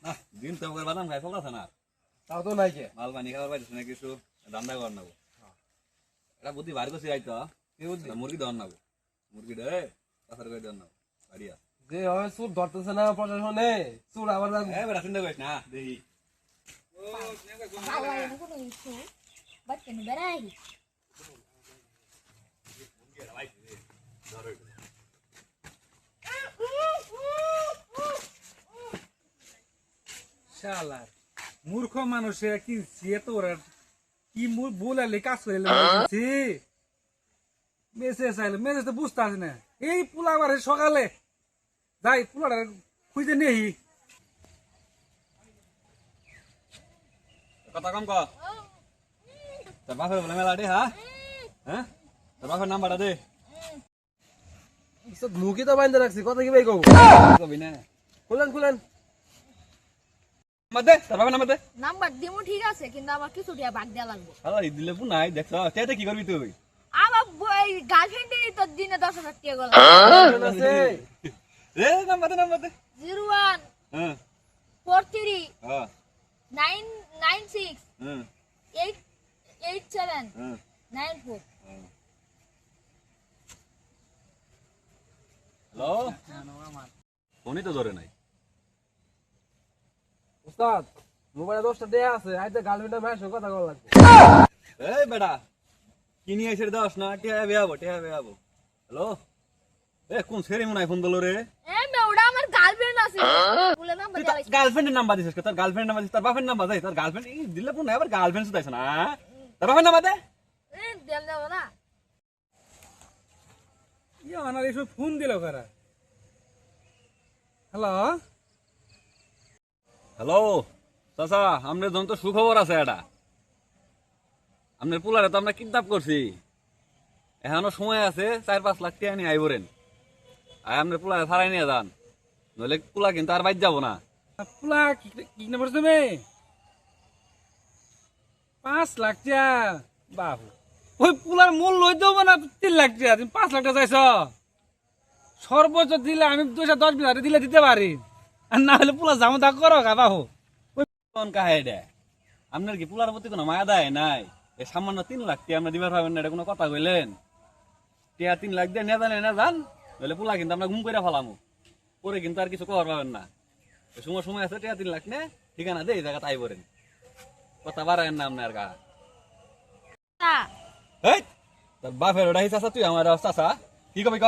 না দিন তো করে বাদাম খাই ফোকাছে না তাও তো নাই কে মাল পানি খাবার পাইছিস না কিছু রান্না কর নাবো এটা বুদ্ধি ভারী করছি আইতো কি বুঝলি মুরগি দন নাবো মুরগি দে পাথর করে দন নাবো বাড়িয়া যে হয় সুর ধরতেছে না প্রশাসনে সুর আবার বেটা চিন্তা করিস না দেখি শালা মূর্খ মানুষে কি সে তো ওরা কি বলালে কাজ করে মেসেজ আইলো মেসেজ তো বুঝতে আসে না এই পোলা আবার সকালে যাই পোলাটা খুঁজে নেই কথা কম কর তোর বাপের বলে মেলা দে হ্যাঁ হ্যাঁ তোর বাপের নাম্বারটা দে মুখি তো বাইন্দা রাখছি কথা কি ভাই কব কবি না খুলেন খুলেন নাম্বার দে তোর বাপের নাম্বার দে নাম্বার দিমু ঠিক আছে কিন্তু আমার কিছু দিয়া ভাগ দেয়া লাগবে শালা এই দিলে পুনাই দেখছ তেতে কি করবি তুই আমার গার্লফ্রেন্ডেরই তো দিনে 10,000 টাকা গলা আছে রে নাম্বার দে 01 হ্যাঁ 43 হ্যাঁ 996 হ্যাঁ 87 হ্যাঁ 94 হ্যালো ফোনই তো ধরে নাই উস্তাদ মোবাইলে 10টা দেয়া আছে আইতে গার্লফ্রেন্ডের ভাইয়ের সঙ্গে কথা বলা লাগবে এই বেটা কি নিয়ে এসে দাস না টিয়া বেয়াবো হ্যালো এ কোন ছেড়ে মনে হয় ফোন দিল রে এ মেওড়া আমার গার্লফ্রেন্ড আছে বলে নাম্বার দেয়া লাগবে গার্লফ্রেন্ডের নাম্বার দিছিস তোর গার্লফ্রেন্ডের নাম্বার দিছিস তোর বাপের নাম্বার দেয় তোর গার্লফ্রেন্ড এই দিলে ফোন আবার গার্লফ্রেন্ড শুধাইছ না তোর বাপের নাম্বার দে এ দেল দেব না ইয়ে আমার এসব ফোন দিল কারা হ্যালো হ্যালো চাচা আপনার জন্য তো সুখবর আছে এটা আপনার পোলারে তো আমরা কিডন্যাপ করছি এখনো সময় আছে 4-5 লাখ টাকা নিয়ে আইবরেন আর আপনার পোলারে ছাড়াই নিয়ে যান নইলে পোলা কিন্তু আর বাইর যাবো না পোলা কি না পড়ছে মে 5 লাখ টাকা বাবু ওই পোলার মূল্য দেবো না 3 লাখ টাকা তুমি 5 লাখ টাকা চাইছ সর্বোচ্চ দিলে আমি 210,000 দিলে দিতে পারি আর না হলে পোলা যাবো তা করো গা বাবু কোন কাহে দে আপনার কি পোলার প্রতি কোনো মায়া দেয় নাই এই সামান্য 3 লাখ টাকা আমরা দিবার পাবেন না এটা কোনো কথা কইলেন টিয়া 3 লাখ দিয়ে না যান নইলে পোলা কিন্তু আমরা ঘুম করে ফেলামু পরে কিন্তু আর কিছু কর পাবেন না সময় আছে টিয়া 3 লাখ নে ঠিকানা দে এই জায়গা তাই বলেন কথা বাড়ায়েন না আপনার গা এই তোর বাপের ওটা চাচা তুই আমার চাচা কি কবি ক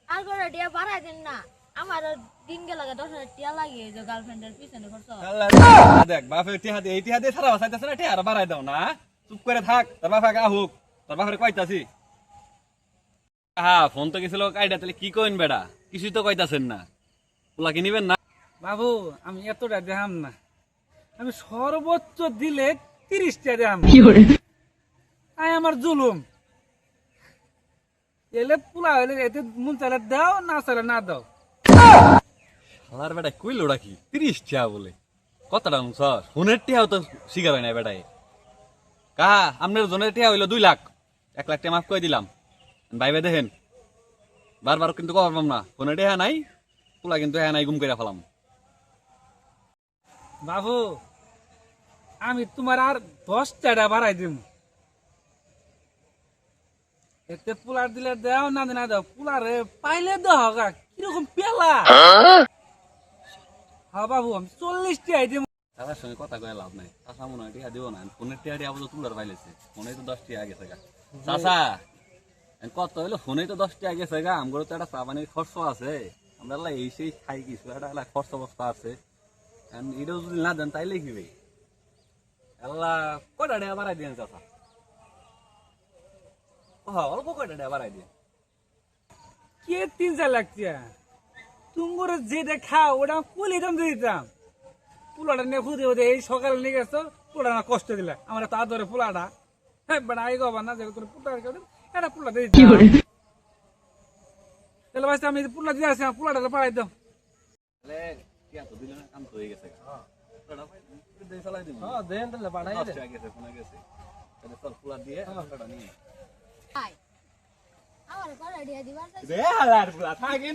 আর করে দিয়া বাড়াই দেন না আমার দিন গেল 10,000 টাকা লাগে যে গার্লফ্রেন্ডের পিছনে খরচ দেখ বাপের টিহা দিয়ে এই টিহা দিয়ে সারা বাসাইতেছে না টিহা বাড়াই দাও না চুপ করে থাক তোর বাপে গা হোক তোর বাপের কইতাছি হ্যাঁ ফোন তো গেছিল কাইডা তাহলে কি কইন বেড়া কিছুই তো কইতাছেন না পোলা কি নিবেন না বাবু আমি এতটা দেখাম না আমি সর্বোচ্চ দিলে 30 টাকা দেখাম তাই আমার জুলুম এলে পোলা হইলে এতে মন চাইলে দাও না চাইলে না দাও আমার বেটা কইল ওটা কি 30 টাকা বলে কতটা স্যার ফোনের টিহাও তো শিকার হয় না বেটাই কাহা আপনার জনের টিহা হইলো 2 লাখ 1 লাখ টাকা মাফ করে দিলাম ভাইবে দেখেন বারবার কিন্তু কবার পাম না ফোনের টিহা নাই পোলা কিন্তু হ্যাঁ নাই গুম করে ফেলাম বাবু আমি তোমার আর 10 টাকা বাড়াই দিব এতে পোলার দিলে দাও না না দাও পোলারে পাইলে দাও গা কিরকম পেলা হ্যাঁ বাবু আমি 40 টাকা দিব তার সঙ্গে কথা কয়ে লাভ নাই চাষা মনে হয় টিহা দিব না ফোনের টিহা দিয়ে আপাতত তুলার পাইলেছে ফোনে তো 10 টাকা গেছে গা চাষা কত হইলো ফোনে তো 10 টাকা গেছে গা আমগুলো তো একটা চা পানির খরচ আছে আমরা এই সেই খাই কিছু একটা খরচ অবস্থা আছে এটাও যদি না দেন তাইলে কি ভাই আল্লাহ কয়টা টাকা বাড়াই দিয়েন চাষা অল্প কয়টা টাকা বাড়াই দিয়ে কে 3-4 লাখ টাকা তুমি যেটা খাও ওটা কুলি দাম দিয়ে দিতাম পোলাটা নিয়ে খুঁজে খুঁজে এই সকালে নিয়ে গেছো পোলা না কষ্ট দিলে আমার তা ধরে পোলাটা হ্যাঁ বেড়া আই গবা না যে পোলা এটা পোলা দিয়ে দিতাম তাহলে ভাই আমি পোলা দিয়ে আসি পোলাটা পাড়াই দাও তাহলে কি এত দিলে না কাম তো হয়ে গেছে হ্যাঁ দেন তাহলে বাড়াই দে গেছে ফোনে গেছে তাহলে চল পোলা দিয়ে টাকাটা নিয়ে আমার করে দিয়া দিবার চাই রে হালার পোলা থাকে